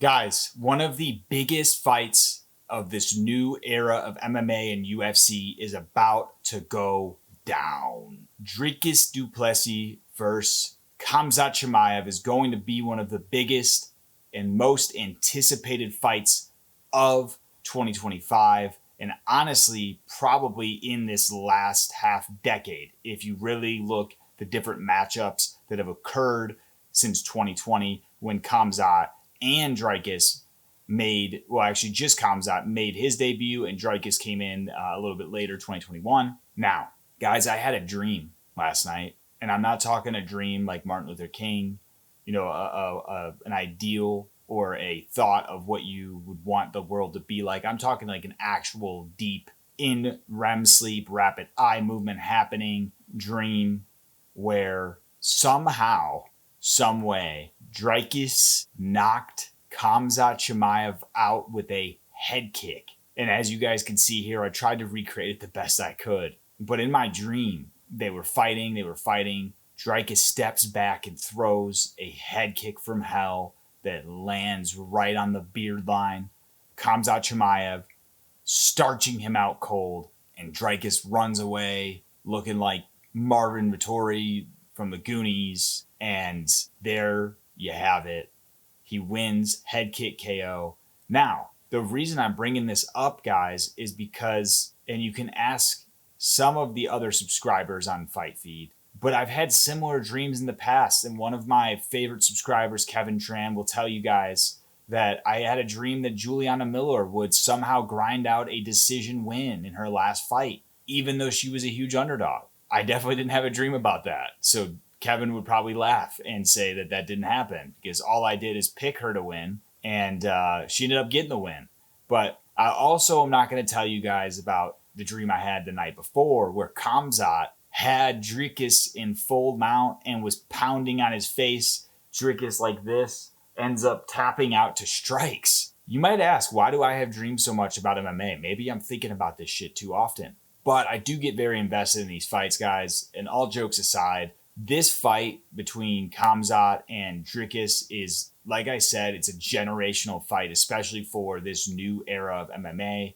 Guys, one of the biggest fights of this new era of MMA and UFC is about to go down. Dricus Du Plessis versus Khamzat Chimaev is going to be one of the biggest and most anticipated fights of 2025, and honestly, probably in this last half decade, if you really look the different matchups that have occurred since 2020 when Khamzat and Dricus just Khamzat made his debut and Dricus came in a little bit later, 2021. Now, guys, I had a dream last night, and I'm not talking a dream like Martin Luther King, an ideal or a thought of what you would want the world to be like. I'm talking like an actual deep in REM sleep, rapid eye movement happening dream where somehow, some way, Dricus knocked Khamzat Chimaev out with a head kick. And as you guys can see here, I tried to recreate it the best I could. But in my dream, they were fighting. Dricus steps back and throws a head kick from hell that lands right on the beard line. Khamzat Chimaev starching him out cold, and Dricus runs away looking like Marvin Vittori from the Goonies, and there you have it. He wins, head kick KO. Now, the reason I'm bringing this up, guys, is because, and you can ask some of the other subscribers on Fight Feed, but I've had similar dreams in the past, and one of my favorite subscribers, Kevin Tran, will tell you guys that I had a dream that Juliana Miller would somehow grind out a decision win in her last fight, even though she was a huge underdog. I definitely didn't have a dream about that. So Kevin would probably laugh and say that didn't happen because all I did is pick her to win, and she ended up getting the win. But I also am not going to tell you guys about the dream I had the night before where Khamzat had Dricus in full mount and was pounding on his face. Dricus like this ends up tapping out to strikes. You might ask, why do I have dreams so much about MMA? Maybe I'm thinking about this shit too often. But I do get very invested in these fights, guys. And all jokes aside, this fight between Khamzat and Dricus is, like I said, it's a generational fight, especially for this new era of MMA.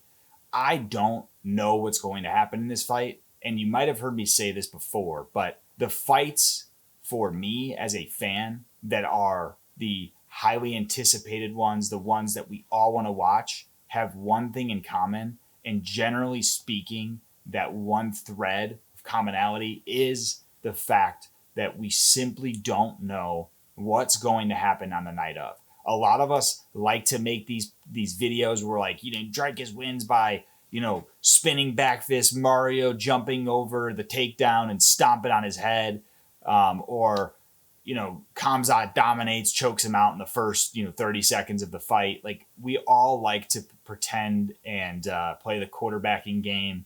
I don't know what's going to happen in this fight. And you might have heard me say this before, but the fights for me as a fan that are the highly anticipated ones, the ones that we all want to watch, have one thing in common. And generally speaking, that one thread of commonality is the fact that we simply don't know what's going to happen on the night of. A lot of us like to make these videos where like, Dricus wins by, spinning back fist, Mario jumping over the takedown and stomping on his head, or Khamzat dominates, chokes him out in the first, 30 seconds of the fight. Like, we all like to pretend and play the quarterbacking game.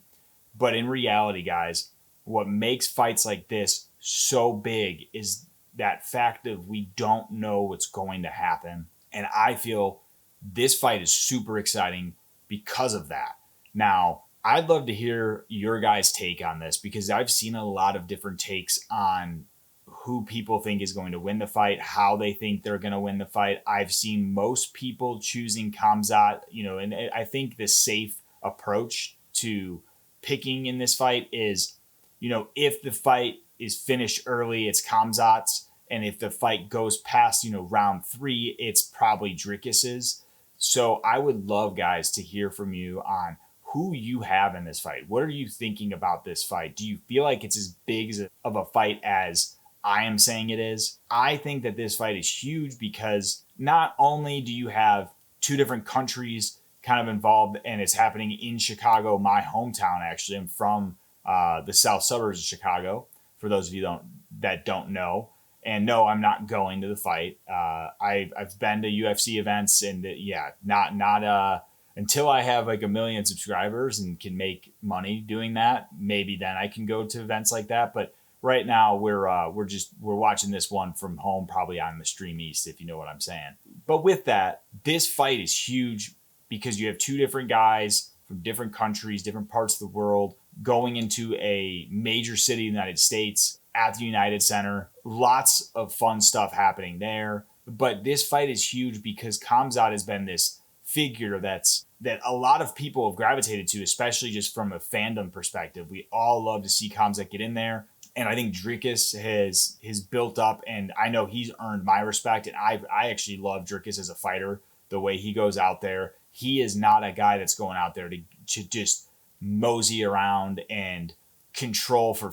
But in reality, guys, what makes fights like this so big is that fact of we don't know what's going to happen. And I feel this fight is super exciting because of that. Now, I'd love to hear your guys' take on this because I've seen a lot of different takes on who people think is going to win the fight, how they think they're going to win the fight. I've seen most people choosing Khamzat, and I think the safe approach to picking in this fight is, if the fight is finished early, it's Khamzat's. And if the fight goes past, round 3, it's probably Dricus's. So I would love, guys, to hear from you on who you have in this fight. What are you thinking about this fight? Do you feel like it's as big of a fight as I am saying it is? I think that this fight is huge because not only do you have two different countries kind of involved, and it's happening in Chicago, my hometown, actually. I'm from the south suburbs of Chicago, for those of you that don't know. And no, I'm not going to the fight. I've been to UFC events, and not until I have like 1 million subscribers and can make money doing that. Maybe then I can go to events like that. But right now we're watching this one from home, probably on the Stream East, if you know what I'm saying. But with that, this fight is huge because you have two different guys from different countries, different parts of the world, going into a major city in the United States at the United Center. Lots of fun stuff happening there. But this fight is huge because Khamzat has been this figure that a lot of people have gravitated to, especially just from a fandom perspective. We all love to see Khamzat get in there. And I think Dricus has built up, and I know he's earned my respect. And I actually love Dricus as a fighter, the way he goes out there. He is not a guy that's going out there to just mosey around and control for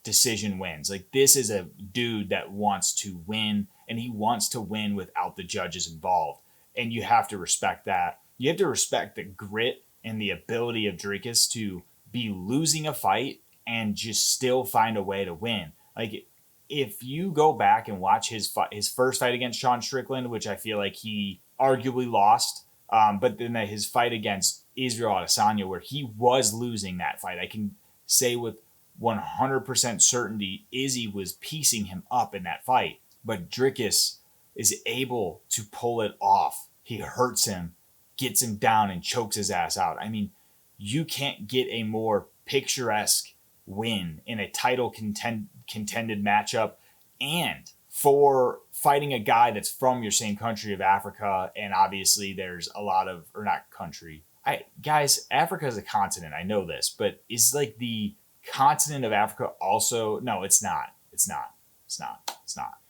decision wins. Like, this is a dude that wants to win, and he wants to win without the judges involved. And you have to respect that. You have to respect the grit and the ability of Dricus to be losing a fight and just still find a way to win. Like, if you go back and watch his first fight against Sean Strickland, which I feel like he arguably lost, but then his fight against Israel Adesanya, where he was losing that fight, I can say with 100% certainty Izzy was piecing him up in that fight. But Dricus is able to pull it off. He hurts him, gets him down, and chokes his ass out. I mean, you can't get a more picturesque win in a title contended matchup, and for fighting a guy that's from your same country of Africa. And obviously there's a lot of, or not country, guys, Africa is a continent, I know this, but is like the continent of Africa also? No, it's not.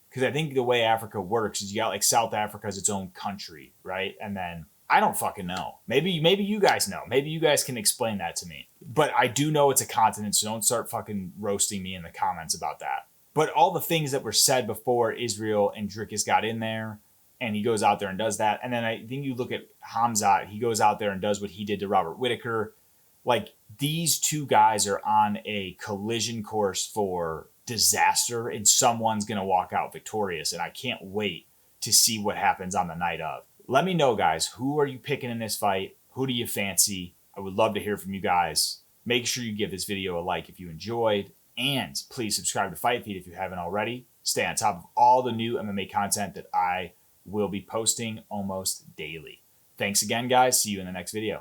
Because I think the way Africa works is you got like South Africa as its own country, right? And then I don't fucking know. Maybe you guys know. Maybe you guys can explain that to me. But I do know it's a continent, so don't start fucking roasting me in the comments about that. But all the things that were said before Israel and Dricus got in there, and he goes out there and does that. And then I think you look at Khamzat, he goes out there and does what he did to Robert Whittaker. Like, these two guys are on a collision course for disaster, and someone's going to walk out victorious. And I can't wait to see what happens on the night of. Let me know, guys. Who are you picking in this fight? Who do you fancy? I would love to hear from you guys. Make sure you give this video a like if you enjoyed. And please subscribe to Fite if you haven't already. Stay on top of all the new MMA content that I will be posting almost daily. Thanks again, guys. See you in the next video.